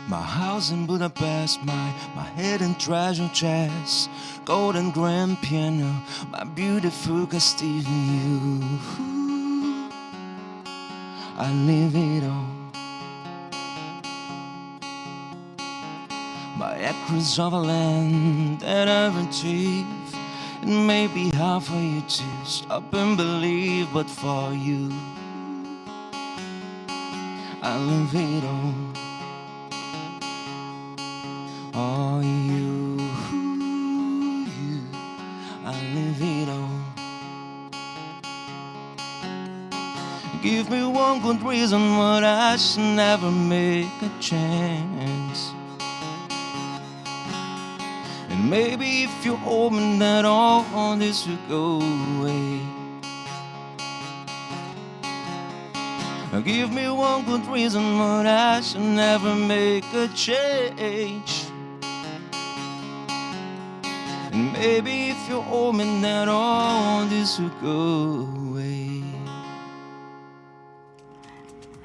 My house in Budapest, my hidden treasure chest, golden grand piano, my beautiful Castilian you. I leave it all. My acres of a land that I've achieved. It may be hard for you to stop and believe, but for you, I leave it all. Oh, you, I leave it all. Give me one good reason why I should never make a chance. And maybe if you open that all this will go away. Give me one good reason why I should never make a change. And maybe if you open that all this will go away.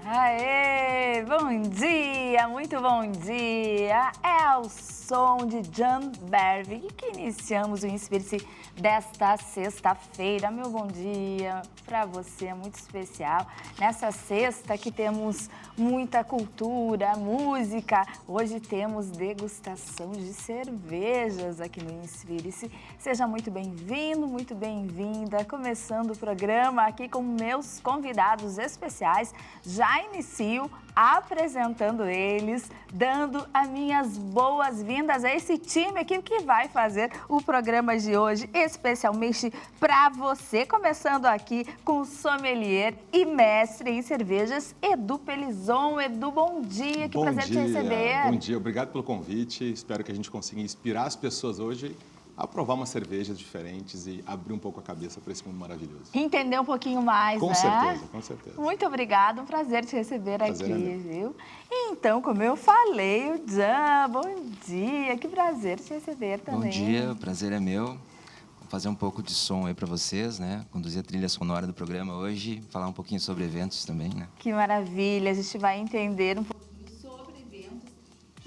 Aê, bom dia, muito bom dia. É o som de Jan Bervig que iniciamos o Inspire-se desta sexta-feira. Meu bom dia para você, é muito especial. Nessa sexta que temos muita cultura, música. Hoje temos degustação de cervejas aqui no Inspire-se. Seja muito bem-vindo, muito bem-vinda. Começando o programa aqui com meus convidados especiais. Já inicio apresentando eles, dando as minhas boas-vindas a esse time aqui que vai fazer o programa de hoje, especialmente para você. Começando aqui com o sommelier e mestre em cervejas, Edu Pelizon. Edu, bom dia, que prazer te receber. Bom dia, obrigado pelo convite. Espero que a gente consiga inspirar as pessoas hoje a provar umas cervejas diferentes e abrir um pouco a cabeça para esse mundo maravilhoso. Entender um pouquinho mais, com né? certeza, com certeza. Muito obrigada, um prazer te receber Prazer aqui, é meu. viu? Então, como eu falei, o Jan, bom dia, que prazer te receber também. Bom dia, o prazer é meu. Vou fazer um pouco de som aí para vocês, né? Conduzir a trilha sonora do programa hoje, falar um pouquinho sobre eventos também, né? Que maravilha, a gente vai entender um pouquinho sobre eventos.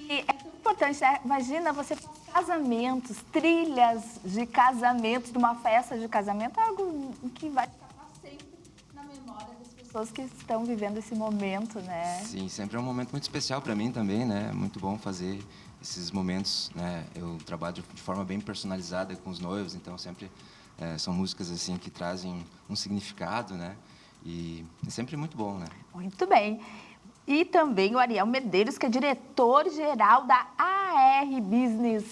E é tão importante, né? Imagina você faz casamentos, trilhas de casamentos, de uma festa de casamento, algo que vai ficar para sempre na memória das pessoas que estão vivendo esse momento, né? Sim, sempre é um momento muito especial para mim também, né? É muito bom fazer esses momentos, né? Eu trabalho de forma bem personalizada com os noivos, então sempre são músicas assim que trazem um significado, né? E é sempre muito bom, né? Muito bem. E também o Ariel Medeiros, que é diretor-geral da AR Business.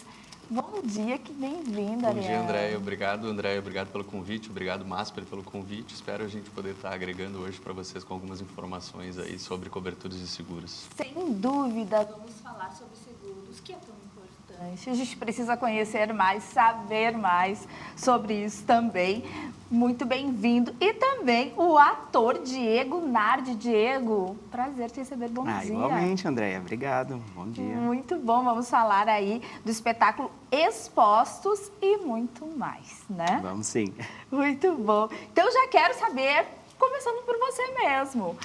Bom dia, que bem-vindo, Ariel. Bom dia, Andréia. Obrigado, Andréia. Obrigado pelo convite. Obrigado, Másper, pelo convite. Espero a gente poder estar agregando hoje para vocês com algumas informações aí sobre coberturas de seguros. Sem dúvida, vamos falar sobre seguros, que é tão importante. A gente precisa conhecer mais, saber mais sobre isso também. Muito bem-vindo. E também o ator Diego Nardi. Diego, prazer te receber. Bom dia. Igualmente, Andréia. Obrigado. Bom dia. Muito bom. Vamos falar aí do espetáculo Expostos e muito mais, né? Vamos sim. Muito bom. Então, já quero saber, começando por você mesmo,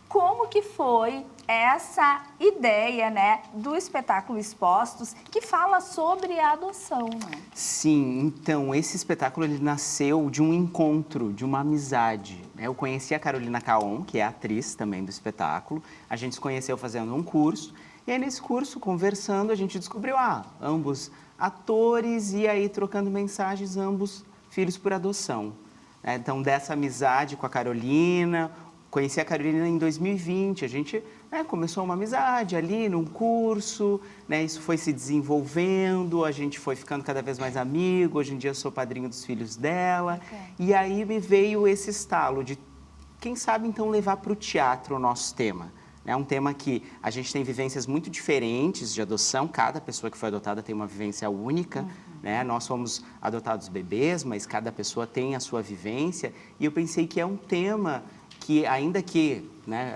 como que foi essa ideia, né, do espetáculo Expostos, que fala sobre a adoção, né? Sim, então, esse espetáculo ele nasceu de um encontro, de uma amizade. Eu conheci a Carolina Caon, que é atriz também do espetáculo. A gente se conheceu fazendo um curso. E aí, nesse curso, conversando, a gente descobriu, ambos atores, e aí trocando mensagens, ambos filhos por adoção. Então, dessa amizade com a Carolina, conheci a Carolina em 2020, a gente começou uma amizade ali num curso, isso foi se desenvolvendo, a gente foi ficando cada vez mais amigo, hoje em dia eu sou padrinho dos filhos dela, e aí me veio esse estalo de, quem sabe então levar para o teatro o nosso tema. É um tema que a gente tem vivências muito diferentes de adoção, cada pessoa que foi adotada tem uma vivência única, Nós somos adotados bebês, mas cada pessoa tem a sua vivência, e eu pensei que é um tema que, ainda que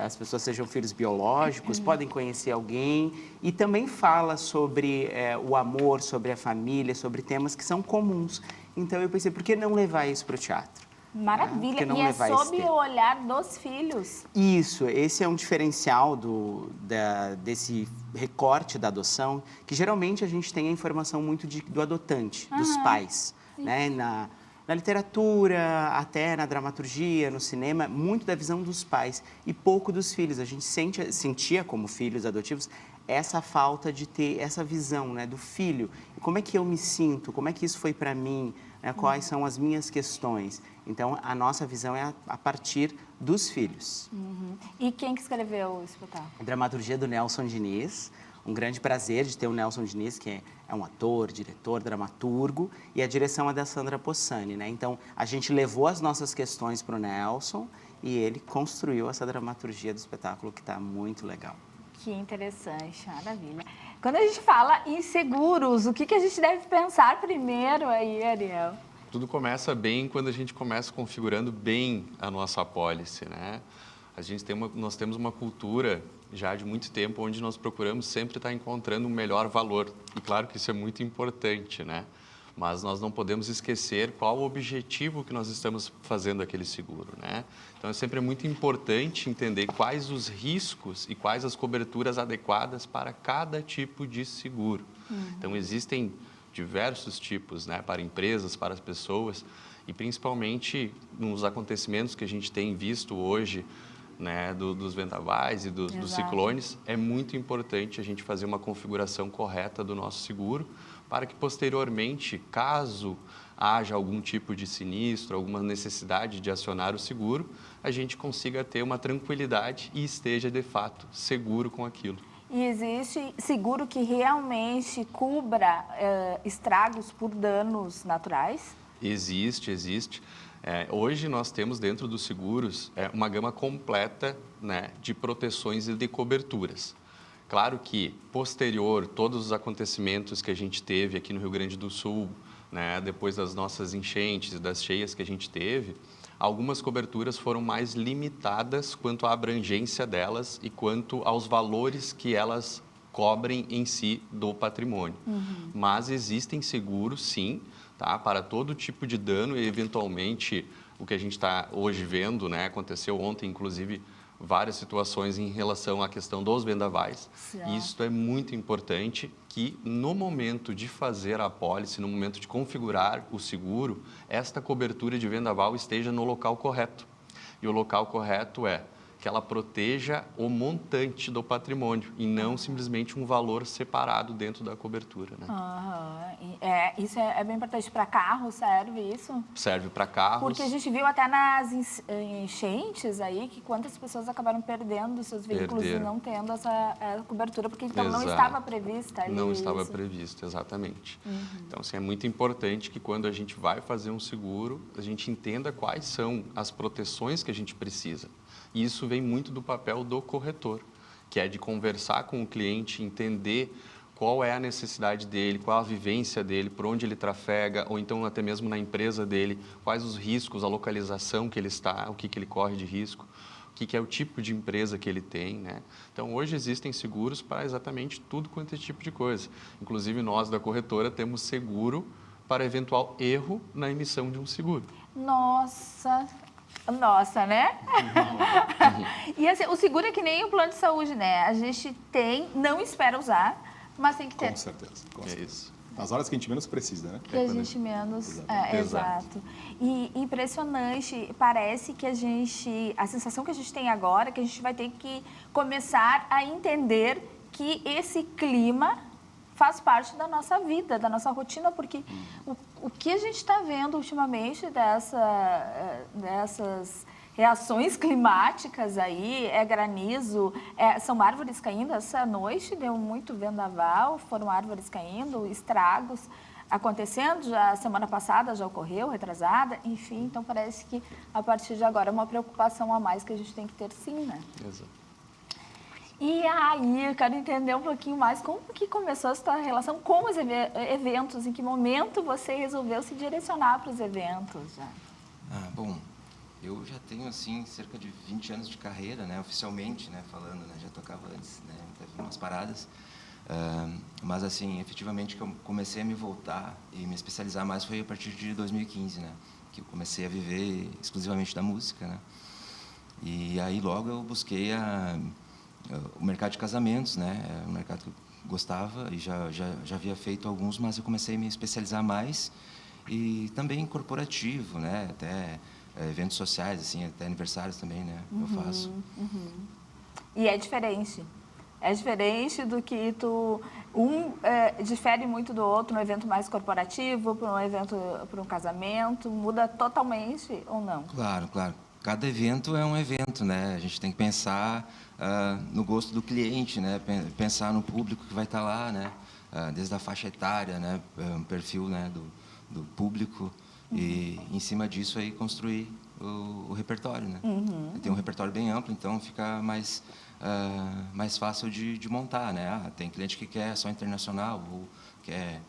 as pessoas sejam filhos biológicos, podem conhecer alguém, e também fala sobre o amor, sobre a família, sobre temas que são comuns. Então eu pensei, por que não levar isso para o teatro? Maravilha, e é sob o olhar dos filhos. Isso, esse é um diferencial desse recorte da adoção, que geralmente a gente tem a informação muito do adotante, dos pais, né? Na literatura, até na dramaturgia, no cinema, muito da visão dos pais e pouco dos filhos. A gente sentia como filhos adotivos essa falta de ter essa visão, né, do filho. Como é que eu me sinto? Como é que isso foi para mim? Né? Quais são as minhas questões? Então, a nossa visão é a partir dos filhos. E quem que escreveu o espetáculo? A dramaturgia do Nelson Diniz. Um grande prazer de ter o Nelson Diniz, que é um ator, diretor, dramaturgo, e a direção é da Sandra Possani, né? Então, a gente levou as nossas questões para o Nelson e ele construiu essa dramaturgia do espetáculo que está muito legal. Que interessante, maravilha. Quando a gente fala em seguros, o que a gente deve pensar primeiro aí, Ariel? Tudo começa bem quando a gente começa configurando bem a nossa apólice, né? Nós temos uma cultura já de muito tempo onde nós procuramos sempre estar encontrando um melhor valor. E claro que isso é muito importante, né? Mas nós não podemos esquecer qual o objetivo que nós estamos fazendo aquele seguro, né? Então, é sempre muito importante entender quais os riscos e quais as coberturas adequadas para cada tipo de seguro. Então, existem diversos tipos, né? Para empresas, para as pessoas e principalmente nos acontecimentos que a gente tem visto hoje, né, dos vendavais e dos ciclones, é muito importante a gente fazer uma configuração correta do nosso seguro para que, posteriormente, caso haja algum tipo de sinistro, alguma necessidade de acionar o seguro, a gente consiga ter uma tranquilidade e esteja, de fato, seguro com aquilo. E existe seguro que realmente cubra estragos por danos naturais? Existe. Hoje nós temos dentro dos seguros uma gama completa, né, de proteções e de coberturas. Claro que, posterior, todos os acontecimentos que a gente teve aqui no Rio Grande do Sul, né, depois das nossas enchentes, das cheias que a gente teve, algumas coberturas foram mais limitadas quanto à abrangência delas e quanto aos valores que elas cobrem em si do patrimônio. Mas existem seguros, sim, tá, para todo tipo de dano e, eventualmente, o que a gente está hoje vendo, né, aconteceu ontem, inclusive, várias situações em relação à questão dos vendavais. E isso é muito importante que, no momento de fazer a apólice, no momento de configurar o seguro, esta cobertura de vendaval esteja no local correto. E o local correto é que ela proteja o montante do patrimônio e não simplesmente um valor separado dentro da cobertura, né? Isso é bem importante. Para carro serve isso? Serve para carros. Porque a gente viu até nas enchentes aí que quantas pessoas acabaram perdendo seus veículos e não tendo essa cobertura, porque então não estava prevista ali. Não estava previsto, exatamente. Então, assim, é muito importante que quando a gente vai fazer um seguro, a gente entenda quais são as proteções que a gente precisa. E isso vem muito do papel do corretor, que é de conversar com o cliente, entender qual é a necessidade dele, qual a vivência dele, por onde ele trafega, ou então até mesmo na empresa dele, quais os riscos, a localização que ele está, o que ele corre de risco, o que é o tipo de empresa que ele tem, né? Então, hoje existem seguros para exatamente tudo quanto é tipo de coisa. Inclusive, nós da corretora temos seguro para eventual erro na emissão de um seguro. Nossa, né? E assim, o seguro é que nem o plano de saúde, né? A gente não espera usar, mas tem que ter. Com certeza. É isso. Nas horas que a gente menos precisa, né? Que a gente menos... Exatamente. Exato. E impressionante, parece que a sensação que a gente tem agora é que a gente vai ter que começar a entender que esse clima faz parte da nossa vida, da nossa rotina, porque o que a gente está vendo ultimamente dessas reações climáticas aí, granizo, são árvores caindo. Essa noite deu muito vendaval, foram árvores caindo, estragos acontecendo, já semana passada já ocorreu, retrasada, enfim, então parece que a partir de agora é uma preocupação a mais que a gente tem que ter sim, né? Exato. E aí, eu quero entender um pouquinho mais como que começou a sua relação com os eventos, em que momento você resolveu se direcionar para os eventos já? Bom, eu já tenho, assim, cerca de 20 anos de carreira, né, oficialmente, né, falando, né, já tocava antes, né, teve umas paradas, mas, assim, efetivamente, que eu comecei a me voltar e me especializar mais foi a partir de 2015, né, que eu comecei a viver exclusivamente da música, né, e aí logo eu busquei o mercado de casamentos, né? É um mercado que eu gostava e já havia feito alguns, mas eu comecei a me especializar mais. E também corporativo, né? Até eventos sociais, assim, até aniversários também, né? Eu faço. E é diferente. É diferente do que difere muito do outro, um evento mais corporativo, para um evento, para um casamento, muda totalmente ou não? Claro, claro. Cada evento é um evento, né? A gente tem que pensar no gosto do cliente, né? Pensar no público que vai estar lá, né? Desde a faixa etária, né? Um perfil, né? do público e em cima disso aí construir o repertório, né? Tem um repertório bem amplo, então fica mais fácil de montar, né? Tem cliente que quer só internacional ou quer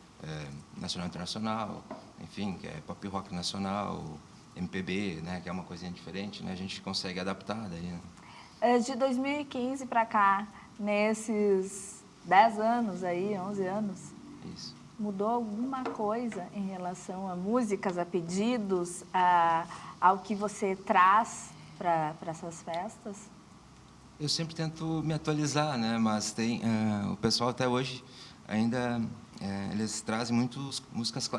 nacional internacional, enfim, quer pop rock nacional, MPB, né? Que é uma coisinha diferente, né? A gente consegue adaptar daí, né? De 2015 para cá, nesses 10 anos aí, 11 anos, Isso. mudou alguma coisa em relação a músicas, a pedidos, ao que você traz para essas festas? Eu sempre tento me atualizar, né? Mas tem o pessoal até hoje ainda eles trazem muitas músicas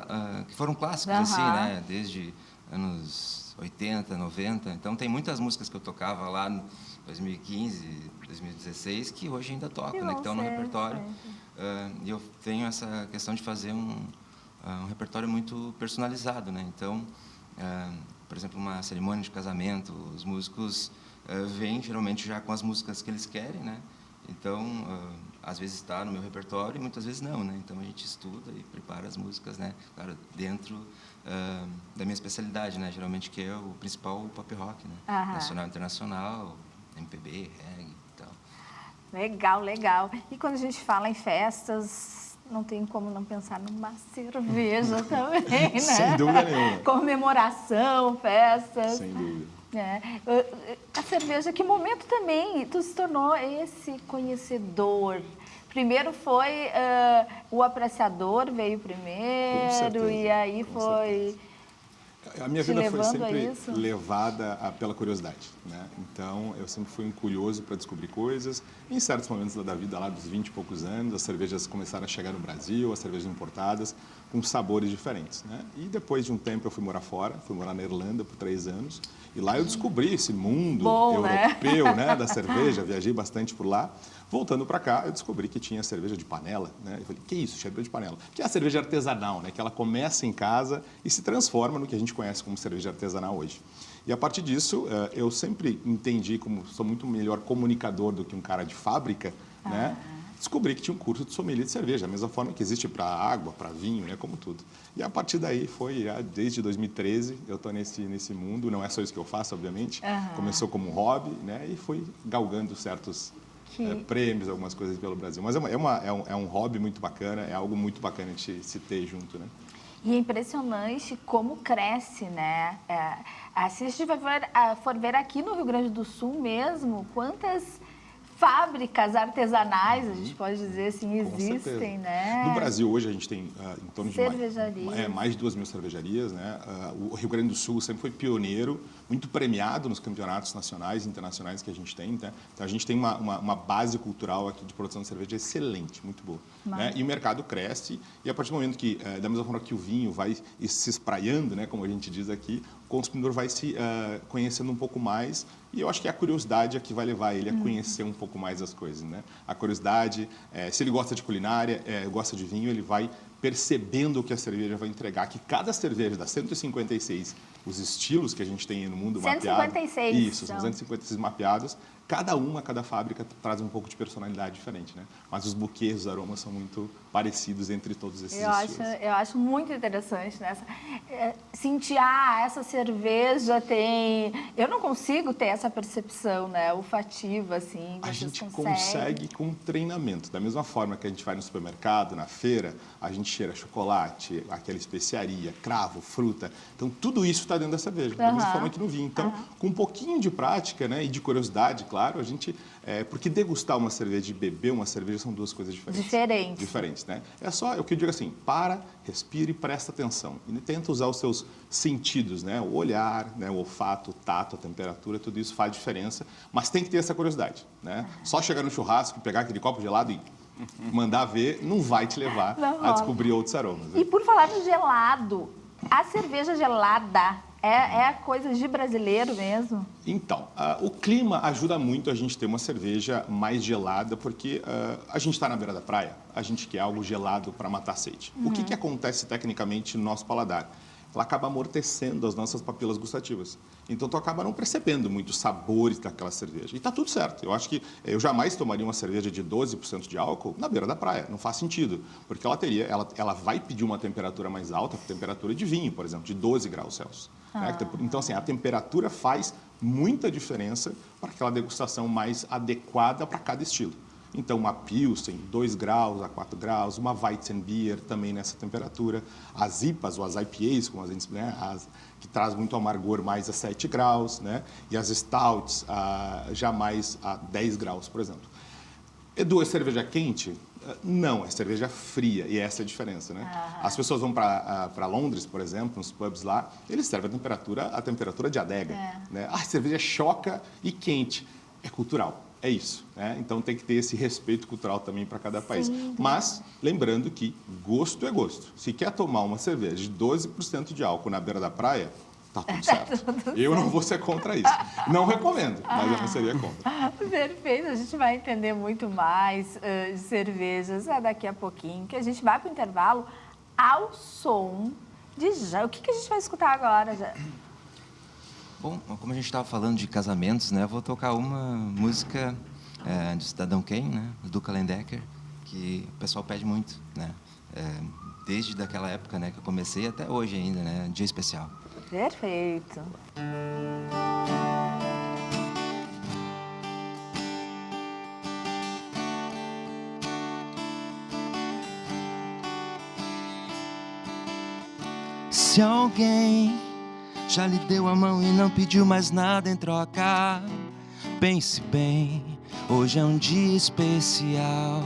que foram clássicos assim, né? Desde anos 80, 90. Então tem muitas músicas que eu tocava lá em 2015, 2016 que hoje ainda toco, né? Que estão no repertório. E eu tenho essa questão de fazer um repertório muito personalizado, né? Então, por exemplo, uma cerimônia de casamento, os músicos vêm geralmente já com as músicas que eles querem, né? Então, às vezes está no meu repertório e muitas vezes não, né? Então a gente estuda e prepara as músicas, né? Claro, dentro da minha especialidade, né? Geralmente que é o principal o pop rock, né? Nacional, internacional, MPB, reggae e tal. Legal, legal. E quando a gente fala em festas, não tem como não pensar numa cerveja também, né? Sem dúvida nenhuma. Comemoração, festas. Sem dúvida. A cerveja, que momento também tu se tornou esse conhecedor? Primeiro foi o apreciador, veio primeiro, Com certeza, e aí com foi... certeza. A minha te vida foi levando a sempre isso? levada pela curiosidade, né? Então, eu sempre fui um curioso para descobrir coisas. Em certos momentos da vida, lá dos 20 e poucos anos, as cervejas começaram a chegar no Brasil, as cervejas importadas, com sabores diferentes, né? E depois de um tempo eu fui morar fora, fui morar na Irlanda por 3 anos. E lá eu descobri esse mundo europeu, né, da cerveja, viajei bastante por lá. Voltando para cá, eu descobri que tinha cerveja de panela, né? Eu falei, que isso, cerveja de panela? Que é a cerveja artesanal, né? Que ela começa em casa e se transforma no que a gente conhece como cerveja artesanal hoje. E a partir disso, eu sempre entendi, como sou muito melhor comunicador do que um cara de fábrica, né? Descobri que tinha um curso de sommelier de cerveja, da mesma forma que existe para água, para vinho, né, como tudo. E a partir daí foi, desde 2013, eu estou nesse mundo, não é só isso que eu faço, obviamente. Começou como um hobby, né, e fui galgando certos prêmios, algumas coisas pelo Brasil. Mas é um hobby muito bacana, é algo muito bacana de se ter junto, né? E é impressionante como cresce, né? Se a gente for ver aqui no Rio Grande do Sul mesmo, quantas fábricas artesanais, a gente pode dizer assim, existem, né? No Brasil, hoje, a gente tem em torno de mais de 2.000 cervejarias, né? O Rio Grande do Sul sempre foi pioneiro, muito premiado nos campeonatos nacionais e internacionais que a gente tem, né? Então, a gente tem uma base cultural aqui de produção de cerveja excelente, muito boa. Né? E o mercado cresce, e a partir do momento que, da mesma forma que o vinho vai se espraiando, né, como a gente diz aqui, o consumidor vai se conhecendo um pouco mais, e eu acho que a curiosidade é que vai levar ele a conhecer um pouco mais as coisas, né? A curiosidade, se ele gosta de culinária, gosta de vinho, ele vai percebendo o que a cerveja vai entregar, que cada cerveja das 156, os estilos que a gente tem no mundo 156, mapeado. Isso, são 256 mapeados. Cada fábrica traz um pouco de personalidade diferente, né? Mas os buquês, os aromas são muito parecidos entre todos esses estilos. Eu acho muito interessante nessa. Sentir, essa cerveja tem... Eu não consigo ter essa percepção, né? Olfativa, assim. A gente consegue com treinamento. Da mesma forma que a gente vai no supermercado, na feira, a gente cheira chocolate, aquela especiaria, cravo, fruta. Então, tudo isso está dentro da cerveja. Da mesma forma que no vinho. Então, com um pouquinho de prática, né? E de curiosidade, claro, porque degustar uma cerveja e beber uma cerveja são duas coisas diferentes. Diferentes, né? É só, o que eu digo assim, respira e presta atenção. E tenta usar os seus sentidos, né? O olhar, né? O olfato, o tato, a temperatura, tudo isso faz diferença, mas tem que ter essa curiosidade, né? Só chegar no churrasco, pegar aquele copo gelado e mandar ver, não vai te levar a descobrir outros aromas. Né? E por falar no gelado, a cerveja gelada é coisa de brasileiro mesmo? Então, o clima ajuda muito a gente ter uma cerveja mais gelada, porque a gente está na beira da praia, a gente quer algo gelado para matar a sede. O que acontece tecnicamente no nosso paladar? Ela acaba amortecendo as nossas papilas gustativas. Então, tu acaba não percebendo muitos sabores daquela cerveja. E tá tudo certo. Eu acho que eu jamais tomaria uma cerveja de 12% de álcool na beira da praia. Não faz sentido. Porque ela vai pedir uma temperatura mais alta, temperatura de vinho, por exemplo, de 12 graus Celsius. Né? Então, assim, a temperatura faz muita diferença para aquela degustação mais adequada para cada estilo. Então, uma Pilsen, 2 graus a 4 graus, uma Weizenbier também nessa temperatura, as IPAs ou as IPAs, como a gente, né, que traz muito amargor, mais a 7 graus, né, e as Stouts já mais a 10 graus, por exemplo. Edu, é cerveja quente? Não, é cerveja fria, e essa é a diferença, né? As pessoas vão para Londres, por exemplo, nos pubs lá, eles servem a temperatura de adega. Né? A cerveja choca e quente. É cultural. É isso, né? Então tem que ter esse respeito cultural também para cada país. Mas, lembrando que gosto é gosto. Se quer tomar uma cerveja de 12% de álcool na beira da praia, tá tudo certo. Eu não vou ser contra isso. Não recomendo, mas eu não seria contra. Perfeito, a gente vai entender muito mais de cervejas daqui a pouquinho, que a gente vai para o intervalo ao som de já. O que a gente vai escutar agora, já? Bom, como a gente estava falando de casamentos, né, eu vou tocar uma música do Cidadão Kane, né, do Kalendecker, que o pessoal pede muito, né, desde daquela época, né, que eu comecei até hoje ainda, né, dia especial. Perfeito. Se alguém já lhe deu a mão e não pediu mais nada em troca, pense bem, hoje é um dia especial.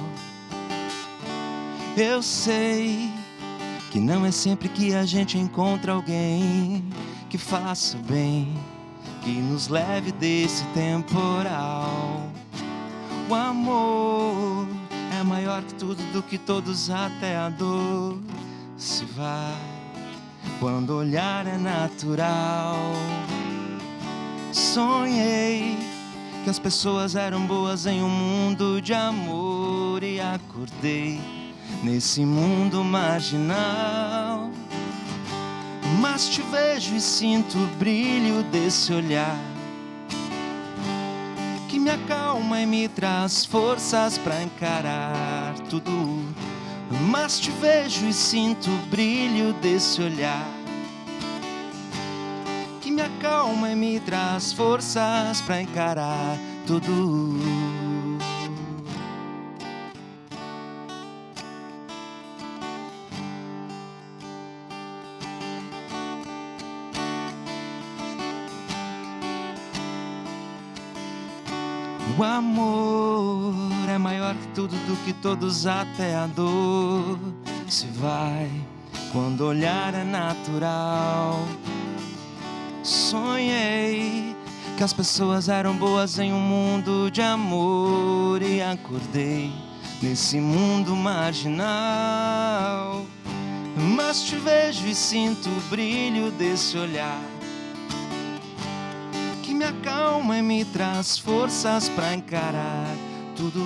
Eu sei que não é sempre que a gente encontra alguém que faça o bem, que nos leve desse temporal. O amor é maior que tudo, do que todos, até a dor se vai quando olhar é natural. Sonhei que as pessoas eram boas em um mundo de amor e acordei nesse mundo marginal. Mas te vejo e sinto o brilho desse olhar que me acalma e me traz forças pra encarar tudo. Mas te vejo e sinto o brilho desse olhar que me acalma e me traz forças pra encarar tudo. O amor é maior que tudo, do que todos, até a dor se vai quando olhar é natural. Sonhei que as pessoas eram boas em um mundo de amor e acordei nesse mundo marginal. Mas te vejo e sinto o brilho desse olhar que me acalma e me traz forças pra encarar tudo.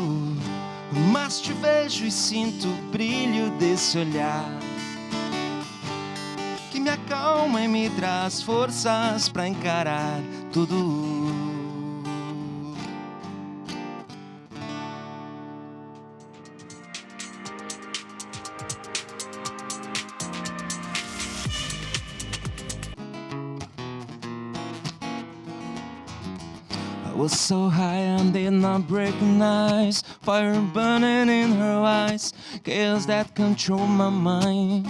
Mas te vejo e sinto o brilho desse olhar que me acalma e me traz forças pra encarar tudo. I was so high and did not recognize fire burning in her eyes, chaos that controlled my mind.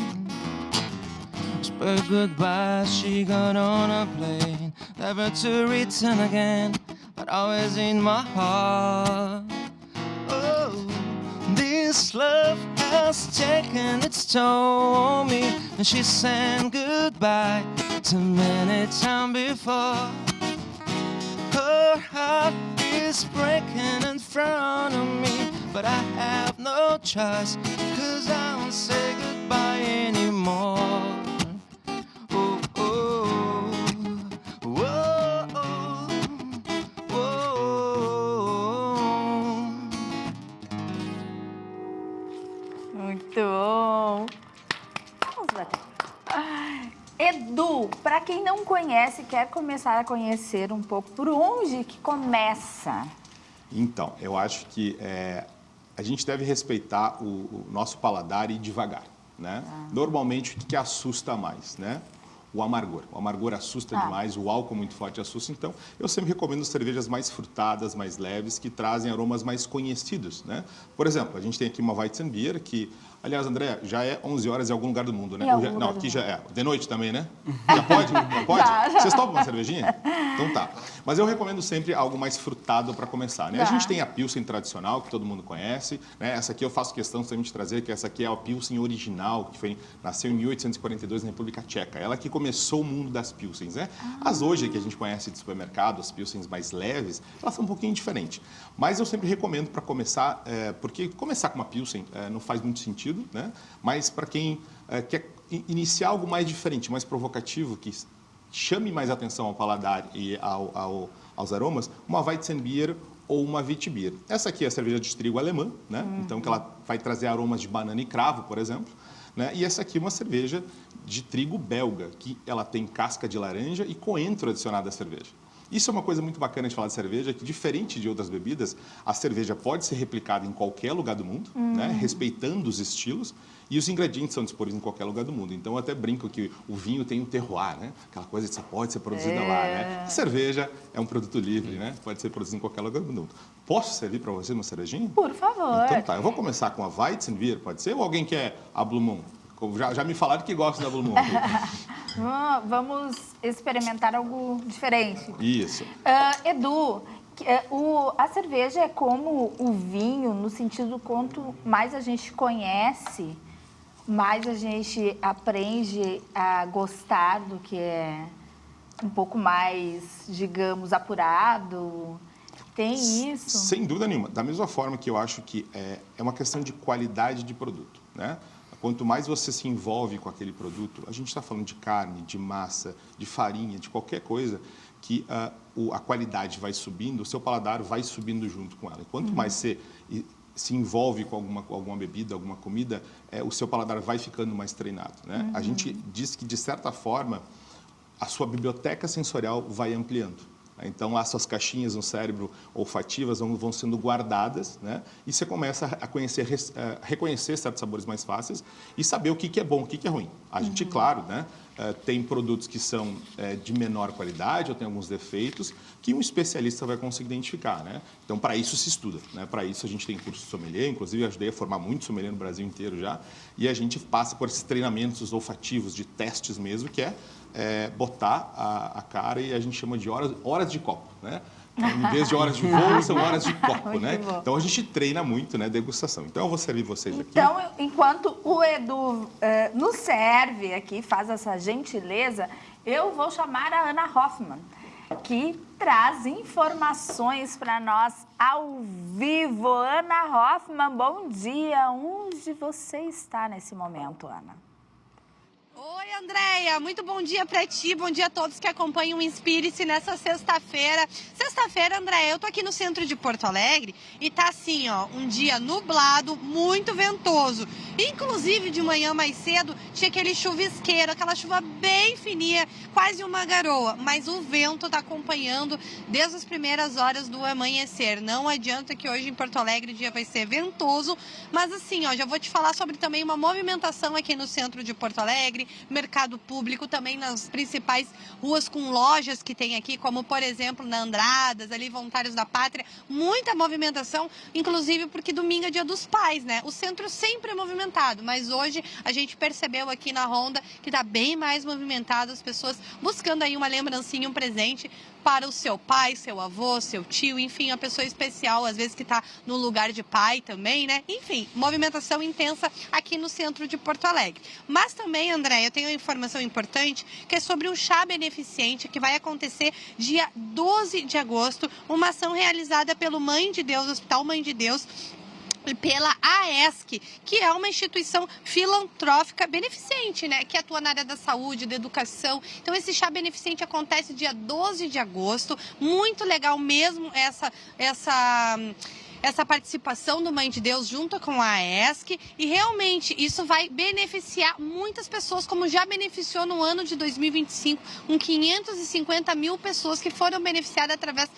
Spoke goodbye, she got on a plane, never to return again. But always in my heart. Oh, this love has taken its toll on me, and she said goodbye too many times before. Her heart is breaking in front of me, but I have no choice, 'cause I won't say goodbye anymore. Oh, oh, oh, oh, oh. Muito bom. Vamos bater. Edu, para quem não conhece, quer começar a conhecer um pouco, por onde que começa? Então, eu acho que a gente deve respeitar o nosso paladar e ir devagar, né? Normalmente, o que assusta mais, né? O amargor. O amargor assusta demais, o álcool muito forte assusta. Então, eu sempre recomendo cervejas mais frutadas, mais leves, que trazem aromas mais conhecidos, né? Por exemplo, a gente tem aqui uma Weizenbier que, aliás, André, já é 11 horas em algum lugar do mundo, né? Não, aqui já é. De noite também, né? Já pode? Já pode? Já. Vocês topam uma cervejinha? Então tá. Mas eu recomendo sempre algo mais frutado para começar, né? A gente tem a Pilsen tradicional, que todo mundo conhece, né? Essa aqui eu faço questão também de trazer, que essa aqui é a Pilsen original, que nasceu em 1842 na República Tcheca. Ela que começou o mundo das Pilsens, né? As hoje que a gente conhece de supermercado, as Pilsens mais leves, elas são um pouquinho diferentes. Mas eu sempre recomendo para começar, porque começar com uma Pilsen não faz muito sentido, né? Mas para quem quer iniciar algo mais diferente, mais provocativo, que chame mais atenção ao paladar e aos aromas, uma Weizenbier ou uma Witbier. Essa aqui é a cerveja de trigo alemã, né? Então que ela vai trazer aromas de banana e cravo, por exemplo. Né? E essa aqui é uma cerveja de trigo belga, que ela tem casca de laranja e coentro adicionado à cerveja. Isso é uma coisa muito bacana de falar de cerveja, que diferente de outras bebidas, a cerveja pode ser replicada em qualquer lugar do mundo, né? Respeitando os estilos, e os ingredientes são disponíveis em qualquer lugar do mundo. Então, eu até brinco que o vinho tem um terroir, né? Aquela coisa que só pode ser produzida lá, né? A cerveja é um produto livre, né? Pode ser produzido em qualquer lugar do mundo. Posso servir para você uma cervejinha? Por favor. Então tá, eu vou começar com a Weizenbier, pode ser? Ou alguém quer a Blue Moon? Já me falaram que gosta da Blue Moon. Vamos experimentar algo diferente. Isso. Edu, a cerveja é como o vinho, no sentido quanto mais a gente conhece, mais a gente aprende a gostar do que é um pouco mais, digamos, apurado. Tem isso? Sem dúvida nenhuma. Da mesma forma que eu acho que é uma questão de qualidade de produto, né? Quanto mais você se envolve com aquele produto, a gente está falando de carne, de massa, de farinha, de qualquer coisa, que a qualidade vai subindo, o seu paladar vai subindo junto com ela. E quanto mais você se envolve com alguma bebida, alguma comida, o seu paladar vai ficando mais treinado, né? A gente diz que, de certa forma, a sua biblioteca sensorial vai ampliando. Então, as suas caixinhas no cérebro olfativas vão sendo guardadas, né? E você começa a reconhecer certos sabores mais fáceis e saber o que é bom, o que é ruim. A gente, claro, né, tem produtos que são de menor qualidade ou tem alguns defeitos que um especialista vai conseguir identificar, né? Então, para isso se estuda, né? Para isso a gente tem curso de sommelier, inclusive eu ajudei a formar muito sommelier no Brasil inteiro já, e a gente passa por esses treinamentos olfativos, de testes mesmo, que botar a cara, e a gente chama de horas de copo, né? Em vez de horas de voo, são horas de copo, né? Bom. Então, a gente treina muito, né, degustação. Então, eu vou servir vocês aqui. Então, enquanto o Edu nos serve aqui, faz essa gentileza, eu vou chamar a Ana Hoffman, que traz informações para nós ao vivo. Ana Hoffman, bom dia. Onde você está nesse momento, Ana? Oi, Andréia, muito bom dia pra ti, bom dia a todos que acompanham o Inspire-se nessa sexta-feira. Sexta-feira, Andréia, eu tô aqui no centro de Porto Alegre e tá assim, ó, um dia nublado, muito ventoso. Inclusive, de manhã mais cedo, tinha aquele chuvisqueiro, aquela chuva bem fininha, quase uma garoa. Mas o vento tá acompanhando desde as primeiras horas do amanhecer. Não adianta que hoje em Porto Alegre o dia vai ser ventoso, mas assim, ó, já vou te falar sobre também uma movimentação aqui no centro de Porto Alegre, mercado público, também nas principais ruas com lojas que tem aqui, como por exemplo na Andradas, ali Voluntários da Pátria, muita movimentação, inclusive porque domingo é dia dos pais, né? O centro sempre é movimentado, mas hoje a gente percebeu aqui na Ronda que está bem mais movimentado, as pessoas buscando aí uma lembrancinha, um presente para o seu pai, seu avô, seu tio, enfim, a pessoa especial, às vezes que está no lugar de pai também, né? Enfim, movimentação intensa aqui no centro de Porto Alegre. Mas também, André, eu tenho uma informação importante que é sobre um chá beneficente que vai acontecer dia 12 de agosto, uma ação realizada pelo Mãe de Deus, Hospital Mãe de Deus, e pela AESC, que é uma instituição filantrófica beneficente, né? Que atua na área da saúde, da educação. Então, esse chá beneficente acontece dia 12 de agosto. Muito legal mesmo essa participação do Mãe de Deus junto com a AESC, e realmente isso vai beneficiar muitas pessoas, como já beneficiou no ano de 2025, com 550 mil pessoas que foram beneficiadas através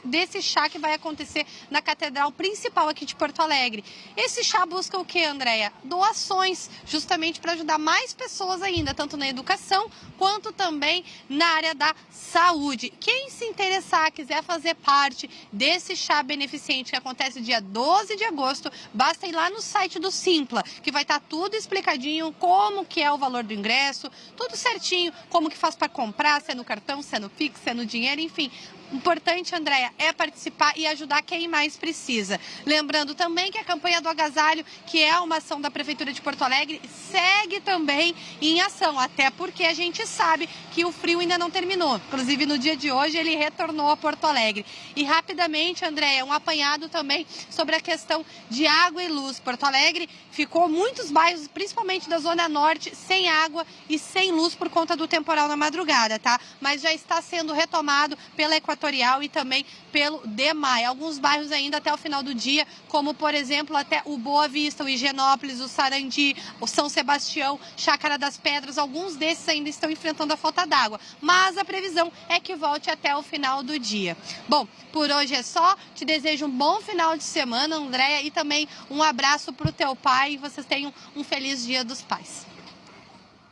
desse chá que vai acontecer na Catedral Principal aqui de Porto Alegre. Esse chá busca o que, Andréia? Doações, justamente para ajudar mais pessoas ainda, tanto na educação quanto também na área da saúde. Quem se interessar, quiser fazer parte desse chá beneficente que acontece dia 12 de agosto, basta ir lá no site do Simpla, que vai estar tudo explicadinho, como que é o valor do ingresso, tudo certinho, como que faz para comprar, se é no cartão, se é no Pix, se é no dinheiro, enfim. Importante, Andréia, é participar e ajudar quem mais precisa. Lembrando também que a campanha do agasalho, que é uma ação da Prefeitura de Porto Alegre, segue também em ação, até porque a gente sabe que o frio ainda não terminou. Inclusive, no dia de hoje, ele retornou a Porto Alegre. E rapidamente, Andréia, um apanhado também sobre a questão de água e luz. Porto Alegre ficou muitos bairros, principalmente da Zona Norte, sem água e sem luz por conta do temporal na madrugada, tá? Mas já está sendo retomado pela Equatorial e também pelo DEMAI. Alguns bairros ainda até o final do dia, como por exemplo até o Boa Vista, o Higienópolis, o Sarandi, o São Sebastião, Chácara das Pedras, alguns desses ainda estão enfrentando a falta d'água, mas a previsão é que volte até o final do dia. Bom, por hoje é só, te desejo um bom final de semana, Andréia, e também um abraço para o teu pai e vocês tenham um feliz Dia dos Pais.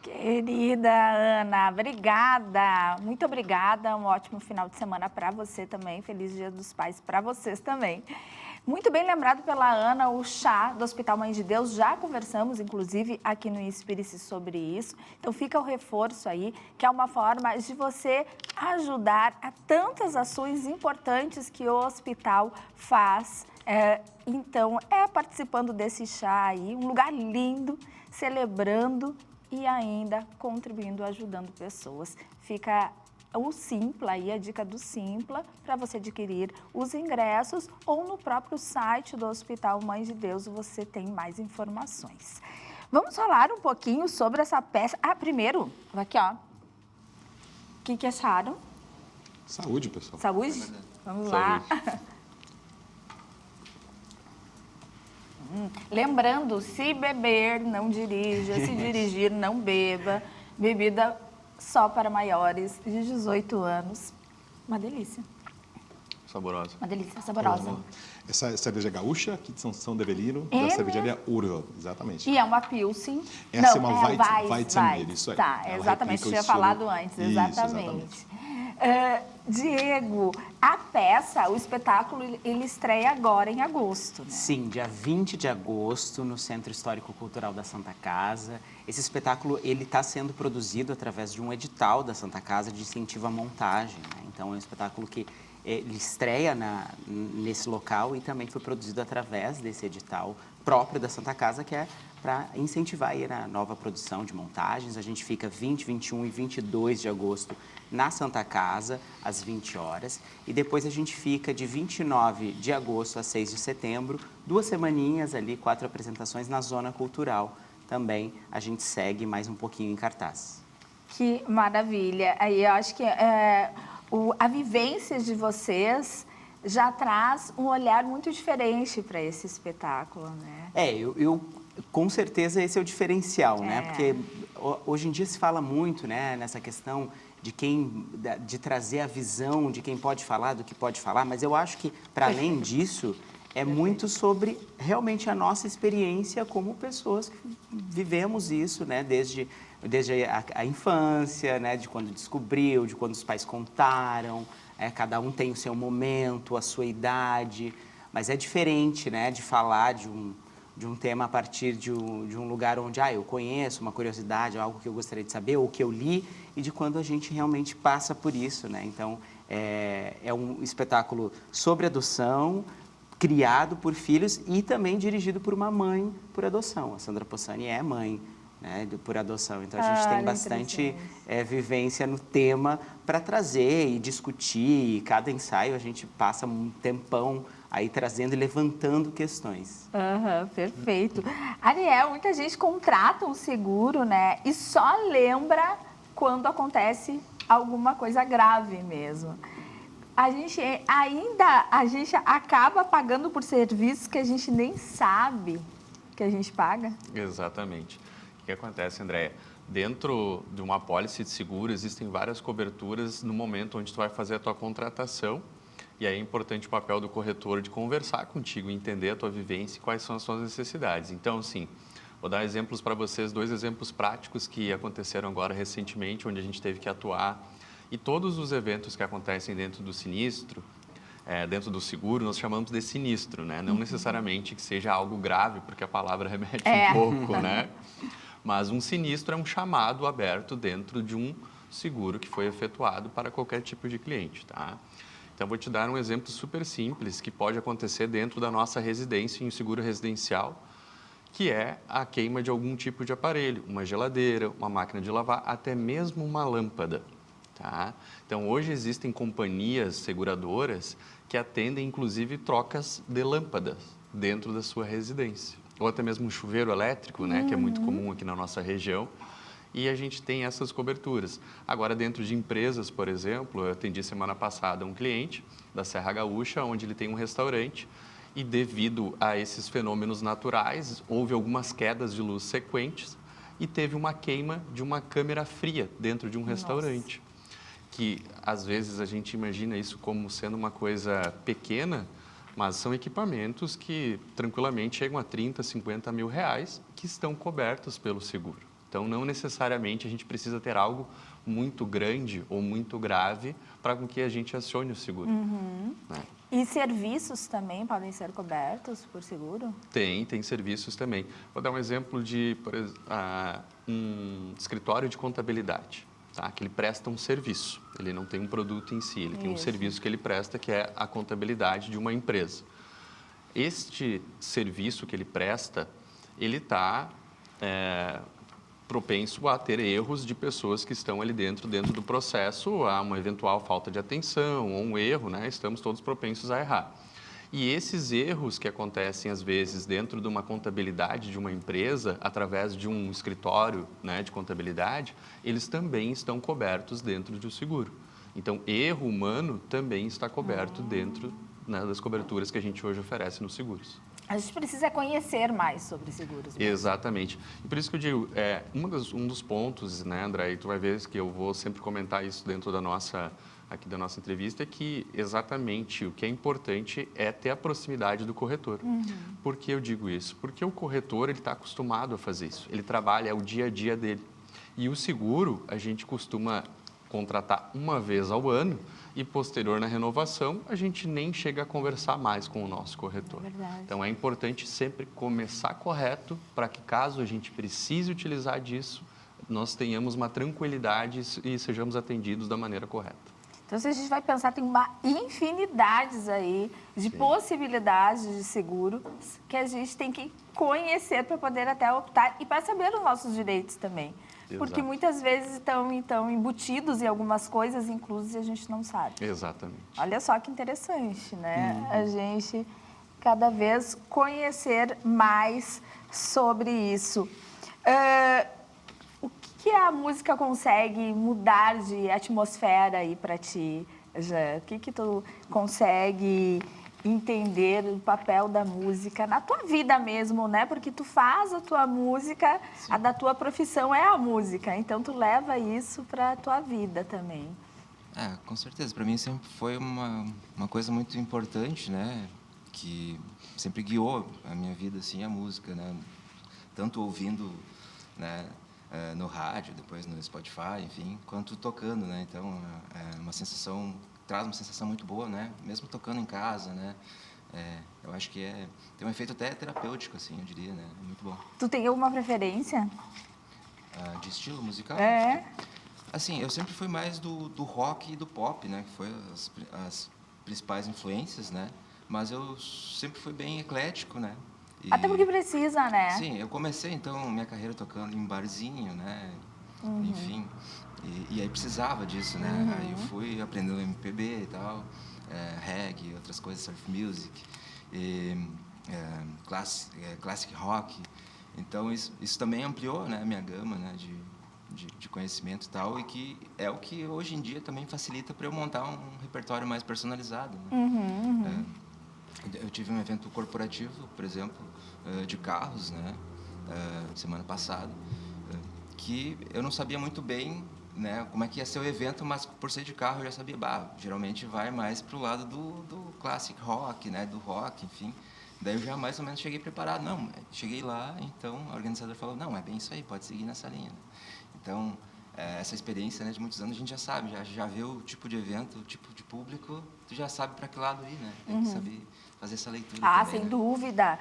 Querida Ana, obrigada, muito obrigada, um ótimo final de semana para você também, feliz Dia dos Pais para vocês também. Muito bem lembrado pela Ana, o chá do Hospital Mãe de Deus, já conversamos, inclusive, aqui no Inspire-se sobre isso. Então, fica o reforço aí, que é uma forma de você ajudar a tantas ações importantes que o hospital faz. Então, participando desse chá aí, um lugar lindo, celebrando e ainda contribuindo, ajudando pessoas. Fica o Simpla aí, a dica do Simpla, para você adquirir os ingressos ou no próprio site do Hospital Mãe de Deus você tem mais informações. Vamos falar um pouquinho sobre essa peça. Primeiro, aqui ó, o que acharam? Saúde, pessoal. Saúde? Vamos lá. Lembrando, se beber, não dirija, se dirigir, não beba. Bebida só para maiores de 18 anos. Uma delícia. Saborosa. Uma delícia, saborosa. Essa é cerveja gaúcha, aqui de São Develino, da cervejaria Urval, exatamente. E é uma Pilsen. Essa é uma Weizenbier, isso aí. Tá, exatamente, tinha falado antes, exatamente. Diego, a peça, o espetáculo, ele estreia agora em agosto, né? Sim, dia 20 de agosto, no Centro Histórico Cultural da Santa Casa. Esse espetáculo, ele está sendo produzido através de um edital da Santa Casa de incentivo à montagem, né? Então, é um espetáculo que ele estreia nesse local e também foi produzido através desse edital próprio da Santa Casa, que é para incentivar aí a nova produção de montagens. A gente fica 20, 21 e 22 de agosto na Santa Casa, às 20 horas. E depois a gente fica de 29 de agosto a 6 de setembro, 2 semaninhas ali, 4 apresentações na Zona Cultural. Também a gente segue mais um pouquinho em cartaz. Que maravilha. Aí eu acho que a vivência de vocês já traz um olhar muito diferente para esse espetáculo, né? Eu com certeza esse é o diferencial, né? Porque hoje em dia se fala muito, né, nessa questão de trazer a visão de quem pode falar, do que pode falar, mas eu acho que, para além disso, é muito sobre realmente a nossa experiência como pessoas que vivemos isso, né, desde a infância, né, de quando descobriu, de quando os pais contaram, cada um tem o seu momento, a sua idade, mas é diferente, né, de falar de um tema a partir de um lugar onde eu conheço, uma curiosidade, algo que eu gostaria de saber, ou que eu li, e de quando a gente realmente passa por isso, né? Então, É um espetáculo sobre adoção, criado por filhos e também dirigido por uma mãe por adoção. A Sandra Possani é mãe, né, por adoção. Então, a gente tem bastante vivência no tema para trazer e discutir. E cada ensaio a gente passa um tempão aí trazendo e levantando questões. Perfeito. Ariel, muita gente contrata um seguro, né? E só lembra quando acontece alguma coisa grave mesmo. A gente acaba pagando por serviços que a gente nem sabe que a gente paga. Exatamente. O que acontece, Andréia? Dentro de uma apólice de seguro, existem várias coberturas no momento onde tu vai fazer a tua contratação. E aí é importante o papel do corretor de conversar contigo, entender a tua vivência e quais são as suas necessidades. Então, assim, vou dar exemplos para vocês, 2 exemplos práticos que aconteceram agora recentemente, onde a gente teve que atuar. E todos os eventos que acontecem dentro do sinistro, dentro do seguro, nós chamamos de sinistro, né? Não necessariamente que seja algo grave, porque a palavra remete um pouco, né? Mas um sinistro é um chamado aberto dentro de um seguro que foi efetuado para qualquer tipo de cliente, tá? Então, vou te dar um exemplo super simples que pode acontecer dentro da nossa residência, em um seguro residencial, que é a queima de algum tipo de aparelho, uma geladeira, uma máquina de lavar, até mesmo uma lâmpada, tá? Então, hoje existem companhias seguradoras que atendem, inclusive, trocas de lâmpadas dentro da sua residência. Ou até mesmo um chuveiro elétrico, né, que é muito comum aqui na nossa região. E a gente tem essas coberturas. Agora, dentro de empresas, por exemplo, eu atendi semana passada um cliente da Serra Gaúcha, onde ele tem um restaurante e devido a esses fenômenos naturais, houve algumas quedas de luz sequentes e teve uma queima de uma câmera fria dentro de um restaurante. Que, às vezes, a gente imagina isso como sendo uma coisa pequena, mas são equipamentos que tranquilamente chegam a 30, 50 mil reais que estão cobertos pelo seguro. Então, não necessariamente a gente precisa ter algo muito grande ou muito grave para com que a gente acione o seguro. Né? E serviços também podem ser cobertos por seguro? Tem serviços também. Vou dar um exemplo de um escritório de contabilidade, tá? Que ele presta um serviço, ele não tem um produto em si, ele tem um serviço que ele presta, que é a contabilidade de uma empresa. Este serviço que ele presta, ele está propenso a ter erros de pessoas que estão ali dentro do processo, a uma eventual falta de atenção ou um erro, né? Estamos todos propensos a errar. E esses erros que acontecem, às vezes, dentro de uma contabilidade de uma empresa, através de um escritório, né, de contabilidade, eles também estão cobertos dentro de um seguro. Então, erro humano também está coberto dentro, né, das coberturas que a gente hoje oferece nos seguros. A gente precisa conhecer mais sobre seguros. Mesmo. Exatamente. E por isso que eu digo, um dos pontos, né, André, e tu vai ver que eu vou sempre comentar isso dentro da nossa entrevista, é que exatamente o que é importante é ter a proximidade do corretor. Por que eu digo isso? Porque o corretor ele está acostumado a fazer isso. Ele trabalha, é o dia a dia dele. E o seguro, a gente costuma contratar uma vez ao ano e posterior na renovação, a gente nem chega a conversar mais com o nosso corretor. Então, é importante sempre começar correto para que, caso a gente precise utilizar disso, nós tenhamos uma tranquilidade e sejamos atendidos da maneira correta. Então, se a gente vai pensar, tem uma infinidade aí de possibilidades de seguro que a gente tem que conhecer para poder até optar e para saber os nossos direitos também. Exato. Porque muitas vezes estão embutidos em algumas coisas, inclusive, a gente não sabe. Exatamente. Olha só que interessante, né? A gente cada vez conhecer mais sobre isso. O que a música consegue mudar de atmosfera aí para ti, Jean? O que tu consegue entender o papel da música na tua vida mesmo, né? Porque tu faz a tua música, sim, a da tua profissão é a música, então tu leva isso para a tua vida também. Com certeza. Para mim sempre foi uma coisa muito importante, né? Que sempre guiou a minha vida, assim, a música, né? Tanto ouvindo, né, no rádio, depois no Spotify, enfim, quanto tocando, né? Então, traz uma sensação muito boa, né? Mesmo tocando em casa, né? Eu acho que tem um efeito até terapêutico, assim, eu diria, né? É muito bom. Tu tem alguma preferência? De estilo musical? Assim, eu sempre fui mais do rock e do pop, né? Que foi as principais influências, né? Mas eu sempre fui bem eclético, né? Até porque precisa, né? Sim, eu comecei, então, minha carreira tocando em barzinho, né? Enfim, e aí precisava disso, né? Aí eu fui aprendendo MPB e tal, reggae, outras coisas, surf music, classic rock. Então, isso também ampliou, né, a minha gama, né, de conhecimento e tal, e que é o que hoje em dia também facilita para eu montar um repertório mais personalizado, né? Eu tive um evento corporativo, por exemplo, de carros, né, semana passada, que eu não sabia muito bem, né, como é que ia ser o evento, mas por ser de carro eu já sabia, geralmente vai mais para o lado do classic rock, né, do rock, enfim. Daí eu já mais ou menos cheguei preparado. Não, cheguei lá, então a organizadora falou, não, é bem isso aí, pode seguir nessa linha. Então, essa experiência, né, de muitos anos, a gente já sabe, já vê o tipo de evento, o tipo de público, tu já sabe para que lado ir, né? Tem que saber fazer essa leitura também, sem né? dúvida.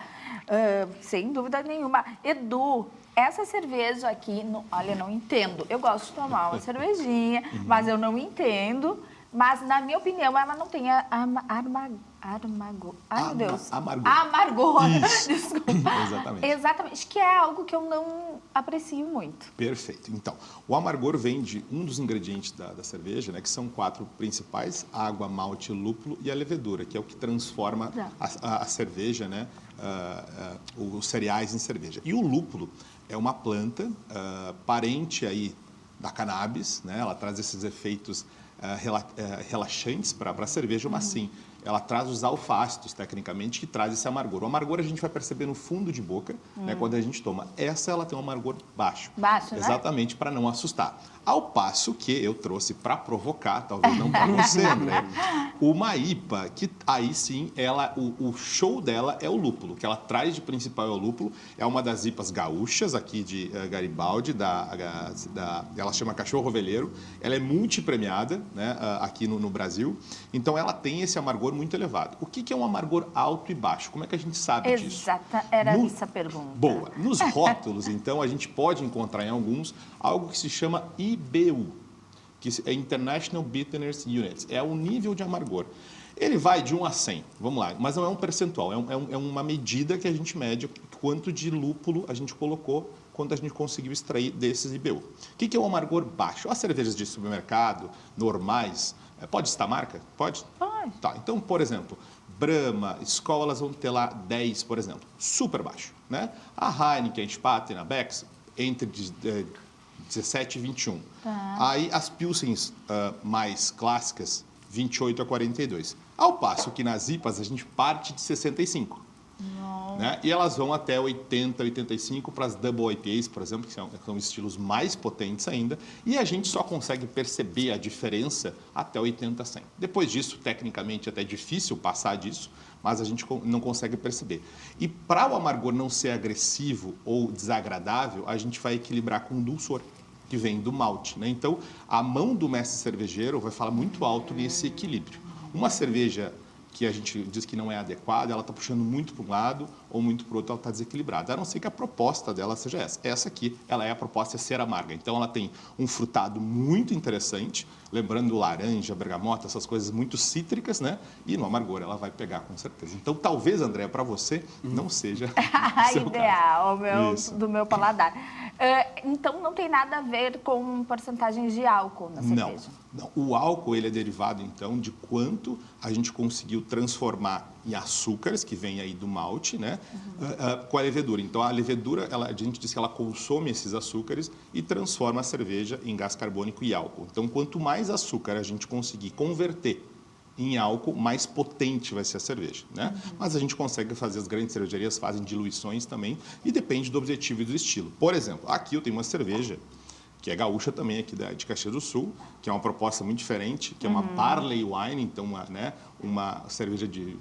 Sem dúvida nenhuma. Edu, essa cerveja aqui, olha, não entendo. Eu gosto de tomar uma cervejinha, mas eu não entendo. Mas, na minha opinião, ela não tem ai, meu Deus. Amargor. Isso. Desculpa. Exatamente. Exatamente. Que é algo que eu não aprecio muito. Perfeito. Então, o amargor vem de um dos ingredientes da cerveja, né, que são 4 principais: água, malte, lúpulo e a levedura, que é o que transforma a cerveja, né, os cereais em cerveja. E o lúpulo é uma planta parente aí da cannabis, né? Ela traz esses efeitos relaxantes para a cerveja, mas sim, ela traz os alfácitos, tecnicamente, que traz esse amargor. O amargor a gente vai perceber no fundo de boca, né, quando a gente toma. Essa, ela tem um amargor baixo. Baixo, né? Exatamente, para não assustar. Ao passo que eu trouxe para provocar, talvez não para você, André, uma IPA, que aí sim, o show dela é o lúpulo. O que ela traz de principal é o lúpulo. É uma das IPAs gaúchas, aqui de Garibaldi, ela chama Cachorro Veleiro. Ela é multipremiada, né, aqui no Brasil. Então, ela tem esse amargor muito elevado. O que é um amargor alto e baixo? Como é que a gente sabe disso? Era essa a pergunta. Boa. Nos rótulos, então, a gente pode encontrar em alguns algo que se chama IBU, que é International Bitterness Unit. É o nível de amargor. Ele vai de 1 a 100, vamos lá, mas não é um percentual, é uma medida que a gente mede quanto de lúpulo a gente colocou, quanto a gente conseguiu extrair desses IBU. O que é o amargor baixo? As cervejas de supermercado, normais, pode citar marca? Pode? Pode. Tá, então, por exemplo, Brahma, Skol, elas vão ter lá 10, por exemplo, super baixo, né? A Heineken, a Spaten, a Beck's, entre 17 e 21. Tá. Aí as Pilsens mais clássicas, 28 a 42. Ao passo que nas IPAs a gente parte de 65. Né? E elas vão até 80, 85 para as Double IPAs, por exemplo, que são estilos mais potentes ainda. E a gente só consegue perceber a diferença até 80 a 100. Depois disso, tecnicamente, até é difícil passar disso, mas a gente não consegue perceber. E para o amargor não ser agressivo ou desagradável, a gente vai equilibrar com o dulçor, que vem do malte, né? Então, a mão do mestre cervejeiro vai falar muito alto nesse equilíbrio. Uma cerveja que a gente diz que não é adequada, ela está puxando muito para um lado ou muito para o outro, ela está desequilibrada. A não ser que a proposta dela seja essa. Essa aqui, ela é a proposta, é ser amarga. Então, ela tem um frutado muito interessante, lembrando laranja, bergamota, essas coisas muito cítricas, né? E no amargor ela vai pegar, com certeza. Então, talvez, André, para você, não seja o seu ideal caso. do meu paladar. Então, não tem nada a ver com porcentagens de álcool na cerveja? Não. O álcool, ele é derivado, então, de quanto a gente conseguiu transformar em açúcares, que vem aí do malte, né? Com a levedura. Então, a levedura, a gente diz que ela consome esses açúcares e transforma a cerveja em gás carbônico e álcool. Então, quanto mais açúcar a gente conseguir converter em álcool, mais potente vai ser a cerveja, né? Mas a gente consegue fazer, as grandes cervejarias fazem diluições também, e depende do objetivo e do estilo. Por exemplo, aqui eu tenho uma cerveja que é gaúcha também, aqui de Caxias do Sul, que é uma proposta muito diferente, que é uma barley wine, então uma cerveja de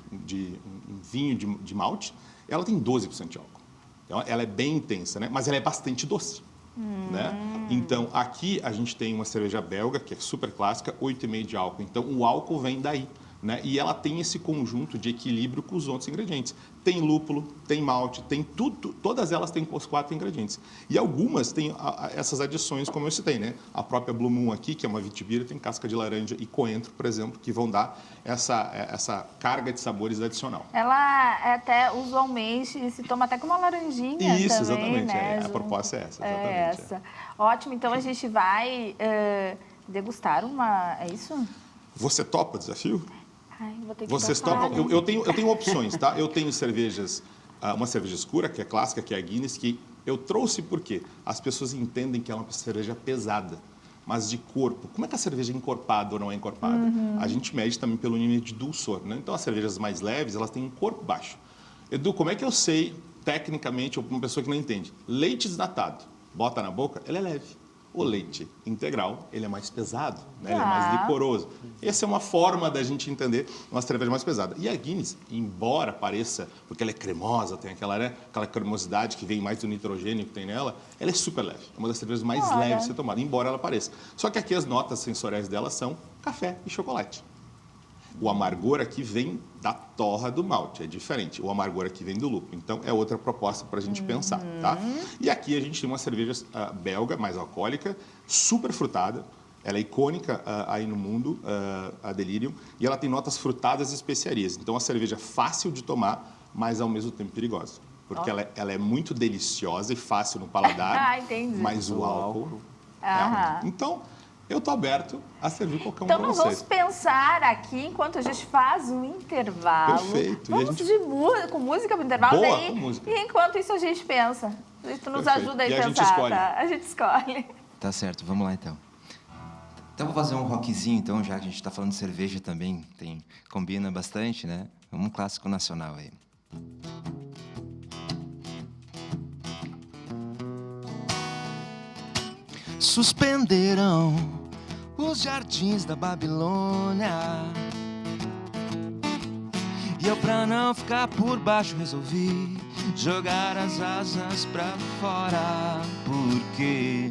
vinho de malte. Ela tem 12% de álcool. Então, ela é bem intensa, né? Mas ela é bastante doce. Né? Então, aqui a gente tem uma cerveja belga, que é super clássica, 8,5% de álcool. Então, o álcool vem daí, né? E ela tem esse conjunto de equilíbrio com os outros ingredientes. Tem lúpulo, tem malte, tem tudo, todas elas têm os 4 ingredientes. E algumas têm essas adições, como eu citei, né? A própria Blue Moon aqui, que é uma vitibira, tem casca de laranja e coentro, por exemplo, que vão dar essa carga de sabores adicional. Ela até usualmente se toma até com uma laranjinha Isso, também, exatamente. né? A proposta é essa, exatamente. É essa. Ótimo, então a gente vai degustar uma... É isso? Você topa o desafio? Ai, vou ter que Vocês topar, topam? né? Eu tenho opções, tá? Eu tenho cervejas, uma cerveja escura, que é clássica, que é a Guinness, que eu trouxe porque as pessoas entendem que ela é uma cerveja pesada, mas de corpo. Como é que a cerveja é encorpada ou não é encorpada? A gente mede também pelo nível de dulçor, né? Então, as cervejas mais leves, elas têm um corpo baixo. Edu, como é que eu sei, tecnicamente, uma pessoa que não entende? Leite desnatado, bota na boca, ele é leve. O leite integral, ele é mais pesado, né? Ele é mais licoroso. Essa é uma forma da gente entender uma cerveja mais pesada. E a Guinness, embora pareça, porque ela é cremosa, tem aquela cremosidade que vem mais do nitrogênio que tem nela, ela é super leve. É uma das cervejas mais leves de ser tomada, embora ela pareça. Só que aqui as notas sensoriais dela são café e chocolate. O amargor aqui vem da torra do malte, é diferente. O amargor aqui vem do lúpulo. Então, é outra proposta para a gente pensar, tá? E aqui a gente tem uma cerveja belga, mais alcoólica, super frutada. Ela é icônica aí no mundo, a Delirium. E ela tem notas frutadas e especiarias. Então, a cerveja é fácil de tomar, mas ao mesmo tempo perigosa. Porque ela é muito deliciosa e fácil no paladar. Entendi. Mas o álcool... Aham. Então... eu estou aberto a servir qualquer um Então, para nós vocês. vamos pensar aqui, enquanto a gente faz um intervalo. Perfeito. E a Vamos gente... com música para o intervalo. Boa, daí, com música. E enquanto isso a gente pensa. Tu nos Perfeito. ajuda aí E a a gente pensar, escolhe. tá? A gente escolhe. Tá certo, vamos lá então. Então vou fazer um rockzinho, então, já que a gente está falando de cerveja também, combina bastante, né? Um clássico nacional aí. Suspenderam os jardins da Babilônia, e eu, pra não ficar por baixo, resolvi jogar as asas pra fora. Porque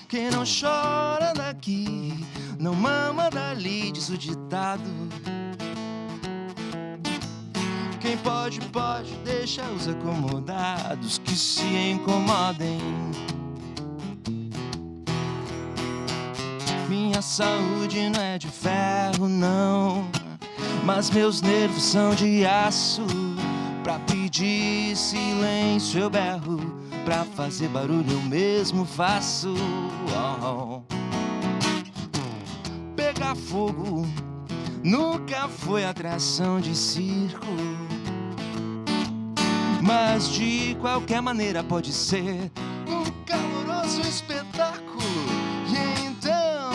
quem não chora daqui não mama dali, diz o ditado. Quem pode, pode, deixa os acomodados que se incomodem. Minha saúde não é de ferro, não, mas meus nervos são de aço. Pra pedir silêncio eu berro, pra fazer barulho eu mesmo faço. Oh. Pegar fogo nunca foi atração de circo, mas de qualquer maneira pode ser um caloroso espetáculo. E então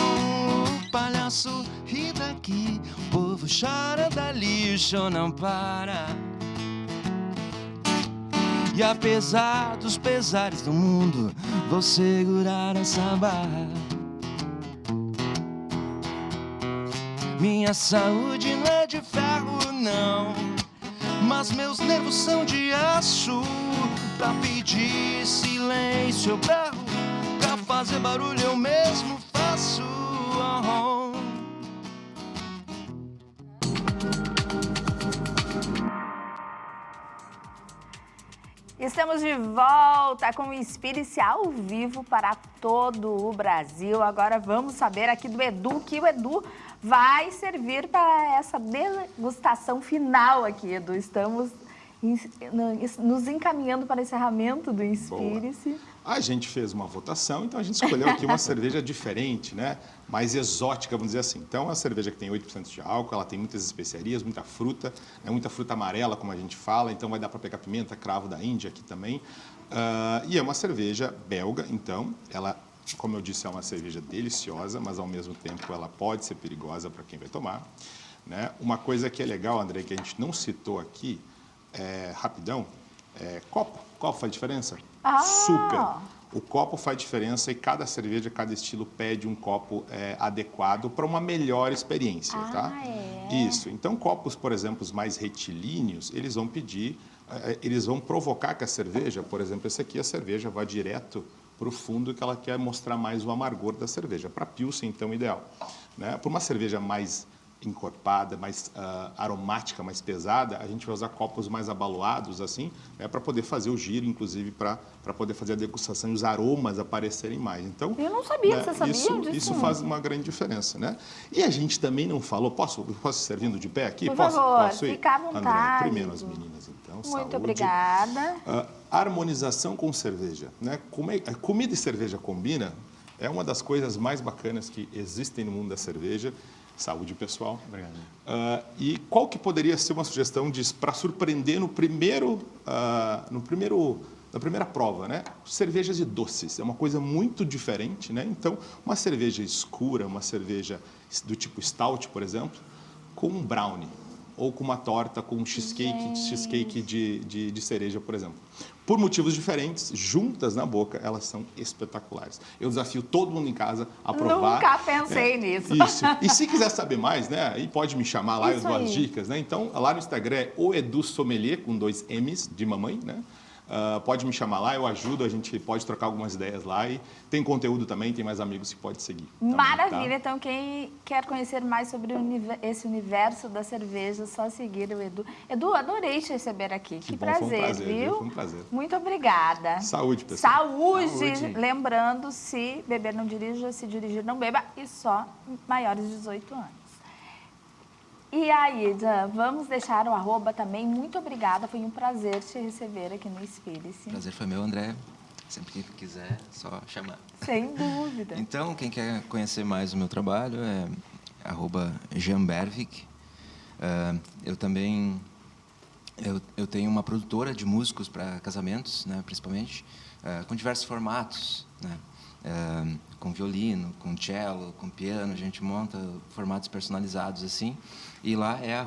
o palhaço ri daqui, o povo chora dali, o show não para. E apesar dos pesares do mundo, vou segurar essa barra. Minha saúde não é de ferro, não, mas meus nervos são de aço. Pra pedir silêncio eu berro, pra fazer barulho eu mesmo faço. Oh. Estamos de volta com o Inspire-se ao vivo para todo o Brasil. Agora vamos saber aqui do Edu, que o Edu vai servir para essa degustação final aqui, Edu. Estamos nos encaminhando para o encerramento do Inspire-se. A gente fez uma votação, então a gente escolheu aqui uma cerveja diferente, né? Mais exótica, vamos dizer assim. Então, é uma cerveja que tem 8% de álcool, ela tem muitas especiarias, muita fruta, né? Muita fruta amarela, como a gente fala, então vai dar para pegar pimenta, cravo da Índia aqui também. E é uma cerveja belga, então ela, como eu disse, é uma cerveja deliciosa, mas ao mesmo tempo ela pode ser perigosa para quem vai tomar, né? Uma coisa que é legal, André, que a gente não citou aqui, rapidão, copo. Copo faz diferença? Super. O copo faz diferença e cada cerveja, cada estilo pede um copo adequado para uma melhor experiência, tá? Isso. Então, copos, por exemplo, os mais retilíneos, eles vão pedir, eles vão provocar que a cerveja, por exemplo, esse aqui, a cerveja vá direto para o fundo, que ela quer mostrar mais o amargor da cerveja. Para Pilsen, então, ideal, né? Para uma cerveja mais encorpada, mais aromática, mais pesada, a gente vai usar copos mais abaloados, assim, para poder fazer o giro, inclusive para poder fazer a degustação e os aromas aparecerem mais. Então, Eu não sabia, você sabia disso? Isso faz uma grande diferença, né? E a gente também não falou, posso ir servindo de pé aqui? Por favor, posso ir? fica à vontade. André, primeiro as meninas, então, Muito saúde. obrigada. Harmonização com cerveja, né? Comida e cerveja combina é uma das coisas mais bacanas que existem no mundo da cerveja. Saúde, pessoal. Obrigado. E qual que poderia ser uma sugestão para surpreender na primeira prova, né? Cervejas e doces. É uma coisa muito diferente, né? Então, uma cerveja escura, uma cerveja do tipo stout, por exemplo, com um brownie. Ou com uma torta, com um cheesecake de cereja, por exemplo. Por motivos diferentes, juntas na boca, elas são espetaculares. Eu desafio todo mundo em casa a provar. Nunca pensei nisso. Isso. E se quiser saber mais, né, aí pode me chamar lá, eu dou as dicas, né? Então, lá no Instagram é o Edu Sommelier, com 2 M's de mamãe, né? Pode me chamar lá, eu ajudo, a gente pode trocar algumas ideias lá e tem conteúdo também, tem mais amigos que pode seguir. Também, Maravilha, tá? Então quem quer conhecer mais sobre esse universo da cerveja, só seguir o Edu. Edu, adorei te receber aqui, que bom, prazer, foi um prazer, viu? Foi um prazer. Muito obrigada. Saúde, pessoal. Saúde. Lembrando, se beber não dirija, se dirigir não beba e só maiores de 18 anos. E aí, Dan, vamos deixar o @ também. Muito obrigada, foi um prazer te receber aqui no Inspire-se. Prazer foi meu, André. Sempre que quiser, só chamar. Sem dúvida. Então, quem quer conhecer mais o meu trabalho é @JeanBerwick. Eu também eu tenho uma produtora de músicos para casamentos, né, principalmente, com diversos formatos, né? Com violino, com cello, com piano, a gente monta formatos personalizados assim. E lá é